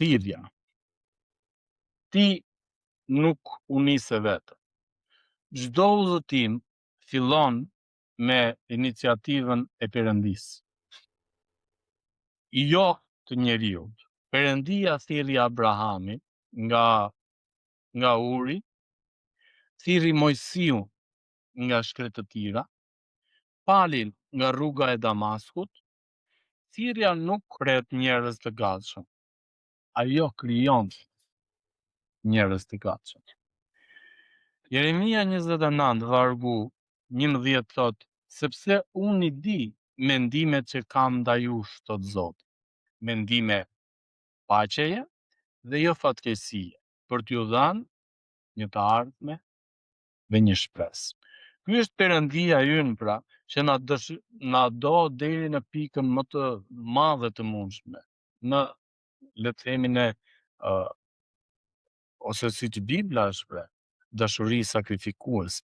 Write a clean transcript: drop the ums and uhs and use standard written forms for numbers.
Thirrja. Ti nuk u nise vetë. Çdo udhëtim fillon me iniciativën e Perëndisë. Jo të njeriut. Perëndia thirrri Abrahamin nga Uri, thirrri Mojsiun nga shkretëtira, Palin nga rruga e Damaskut. Thirrja nuk kret njerëz të gatshëm. Ajo krijon njerëz të gatshëm. Jeremia 29 vargu 11 thot, sepse unë i di mendimet që kam ndaj jush, thot Zoti, mendime paqeje dhe jo fatkeqësie, për t'ju dhënë një të ardhme dhe një shpresë. Ky është Perëndia ynë, pra, që na do deri në pikën më të madhe të mundshme, në, le të themi ne, ose siç Bibla e shpreh, dashuri sakrifikuese.